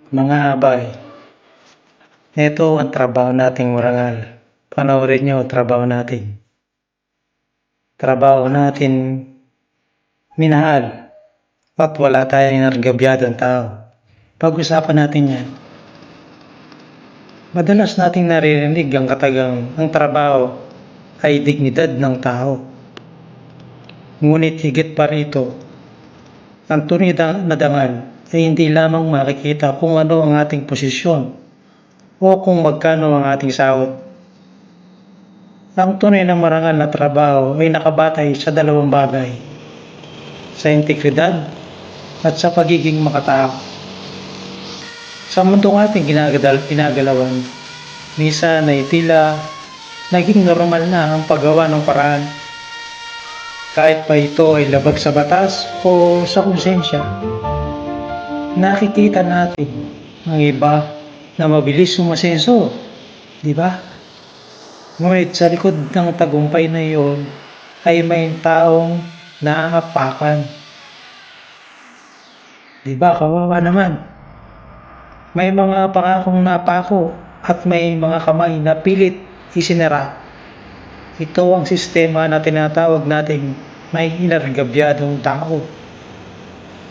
Mga abay, ito ang trabaho nating marangal. Panoorin nyo trabaho natin. Trabaho natin minahal at wala tayong inargabyadong tao. Pag-usapan natin yan. Madalas nating naririnig ang katagang ang trabaho ay dignidad ng tao. Ngunit higit pa rito, ang tunay na dangal ay hindi lamang makikita kung ano ang ating posisyon o kung magkano ang ating sahod. Ang tunay na marangal na trabaho ay nakabatay sa dalawang bagay, sa integridad at sa pagiging makatao. Sa mundong ating ginagalawan, minsan ay tila naging normal na ang paggawa ng paraan, kahit pa ito ay labag sa batas o sa konsensya. Nakikita natin ang iba na mabilis sumasenso, di ba? Ngunit sa likod ng tagumpay na iyon ay may taong naaapakan. Di ba? Kawawa naman. May mga pangakong napako at may mga kamay na pilit isinara. Ito ang sistema na tinatawag nating may inargabyadong tao.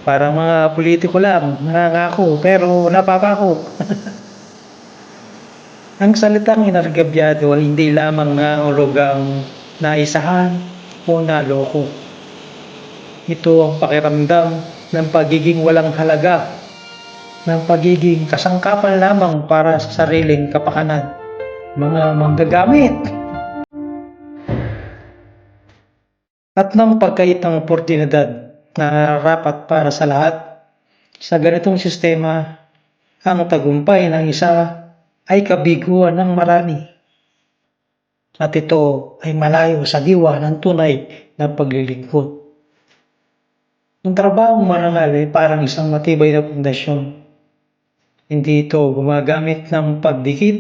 Parang mga politiko lang, nangangako pero napapako. Ang salitang inargabyado ay hindi lamang nangangulugang naisahan o naloko. Ito ang pakiramdam ng pagiging walang halaga, ng pagiging kasangkapan lamang para sa sariling kapakanan. Mga manggagamit. At ng pagkaitang oportunidad na nararapat para sa lahat. Sa ganitong sistema, ang tagumpay ng isa ay kabiguan ng marami. At ito ay malayo sa diwa ng tunay na paglilingkod. Ang trabahong marangal ay parang isang matibay na pundasyon. Hindi ito gumagamit ng pagdikit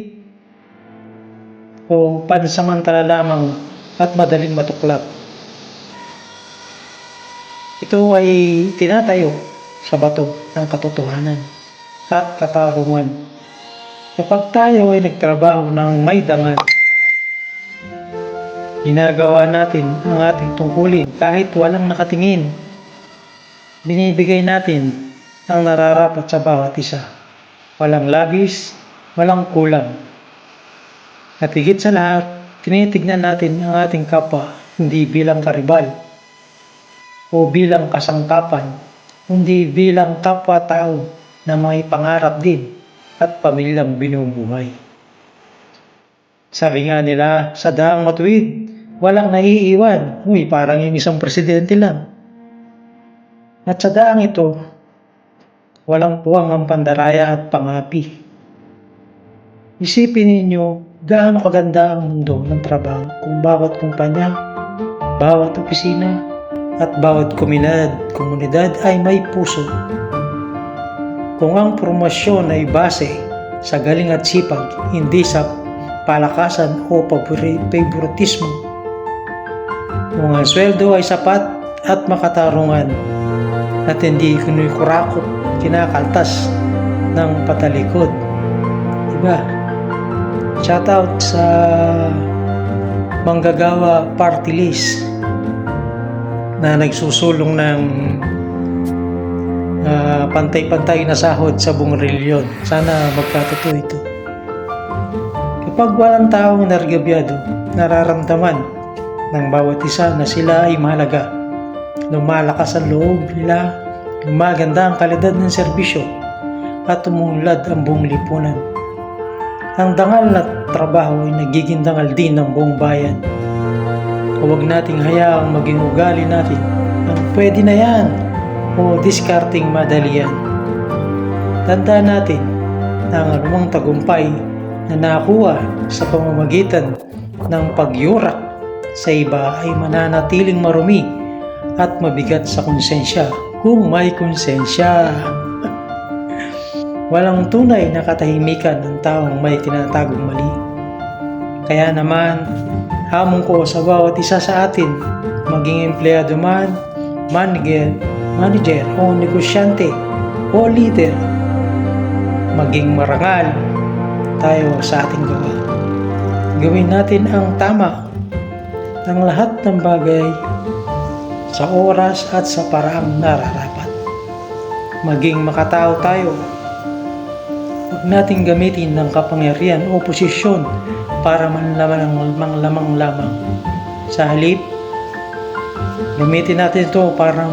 o pansamantala lamang at madaling matuklap. Ito ay tinatayo sa bato ng katotohanan at katarungan. Kapag tayo ay nagtrabaho ng may dangal, ginagawa natin ang ating tungkulin kahit walang nakatingin. Binibigay natin ang nararapat sa bawat isa. Walang labis, walang kulang. At higit sa lahat, tinitignan natin ang ating kapwa hindi bilang karibal o bilang kasangkapan, hindi bilang kapwa-tao na may pangarap din at pamilyang binubuhay. Sabi nga nila, sa daang matuwid, walang naiiwan. Uy, parang yung isang presidente lang. At sa daang ito, walang puwang ang pandaraya at pangapi. Isipin ninyo, gaano kaganda ang mundo ng trabaho kung bawat kumpanya, bawat opisina, at bawat komunidad ay may puso. Kung ang promosyon ay base sa galing at sipag, hindi sa palakasan o favoritismo. Kung ang sweldo ay sapat at makatarungan at hindi kunikurakot, kinakaltas ng patalikod. Diba? Shoutout sa Manggagawa Party List na nagsusulong ng pantay-pantay na sahod sa buong reliyon. Sana magkatotoo ito. Kapag walang taong inargabyado, nararamdaman ng bawat isa na sila ay mahalaga. Lumalakas ang loob nila, gumaganda ang kalidad ng serbisyo, at umunlad ang buong lipunan. Ang dangal na trabaho ay nagiging dangal din ng buong bayan. Huwag nating hayaang maging ugali natin ang pwede na yan o discarding madali yan. Tandaan natin na ang anumang tagumpay na nakuha sa pamamagitan ng pagyurak sa iba ay mananatiling marumi at mabigat sa konsensya kung may konsensya. Walang tunay na katahimikan ng taong may tinatagong mali. Kaya naman, hamon ko sa bawat isa sa atin, maging empleyado man, manager o negosyante o leader, maging marangal tayo sa ating gawa. Gawin natin ang tama ng lahat ng bagay sa oras at sa paraang nararapat. Maging makatao tayo. Huwag nating gamitin ng kapangyarihan o posisyon para manlamang lamang. Sa halip, gamitin natin ito para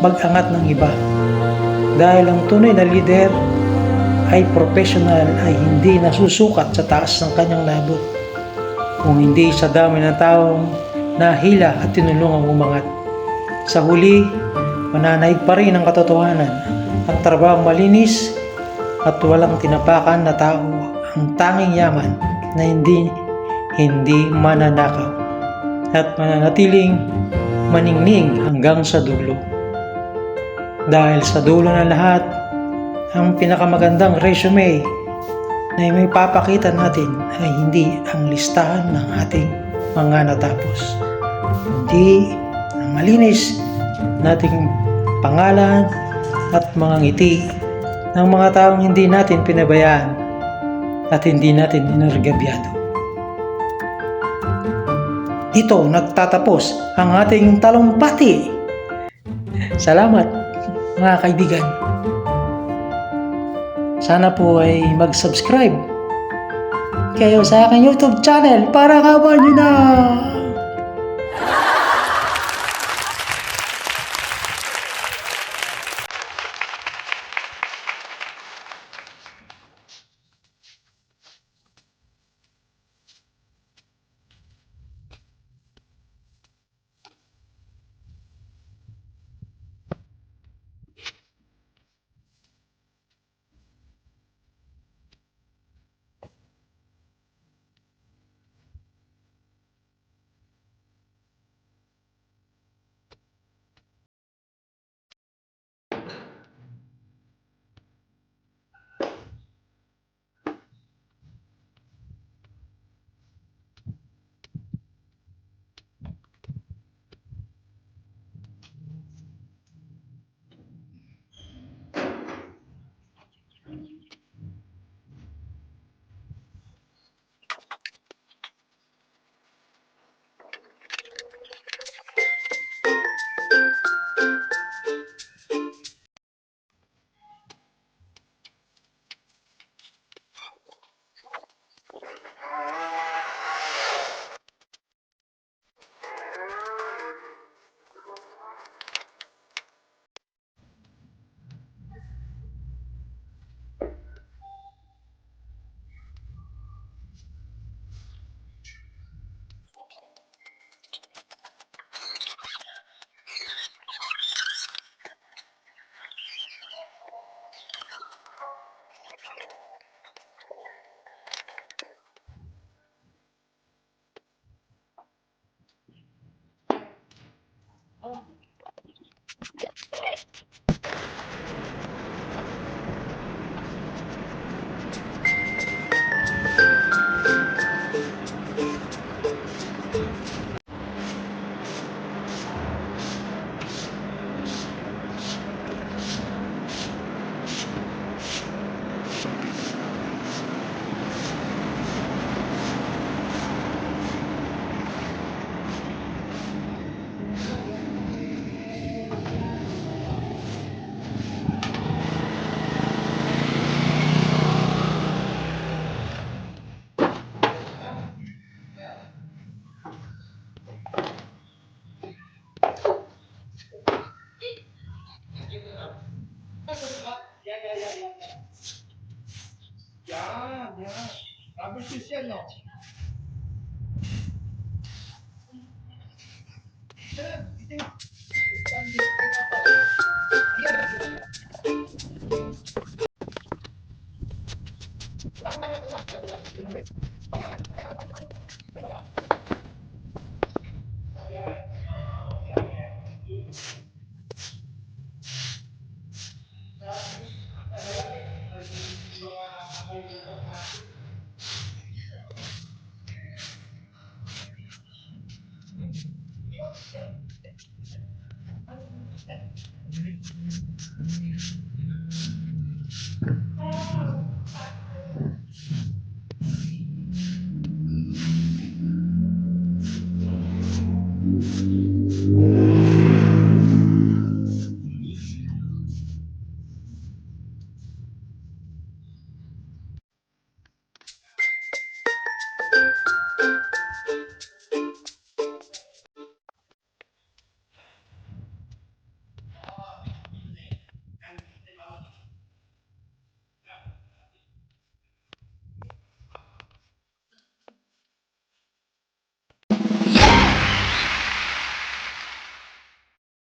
mag-angat ng iba. Dahil ang tunay na leader ay professional, ay hindi nasusukat sa taas ng kanyang labot, kung hindi sa dami ng taong nahila at tinulungang umangat. Sa huli, mananaig pa rin ang katotohanan. Ang trabahong malinis at walang tinapakan na tao ang tanging yaman na hindi mananakaw at mananatiling maningning hanggang sa dulo. Dahil sa dulo ng lahat, ang pinakamagandang resume na may papakita natin ay hindi ang listahan ng ating mga natapos, kundi ang malinis nating pangalan at mga ngiti ng mga taong hindi natin pinabayaan at hindi natin inargabyado. Dito nagtatapos ang ating talumpati. Salamat mga kaibigan. Sana po ay mag-subscribe kayo sa aking YouTube channel para kawan nyo na.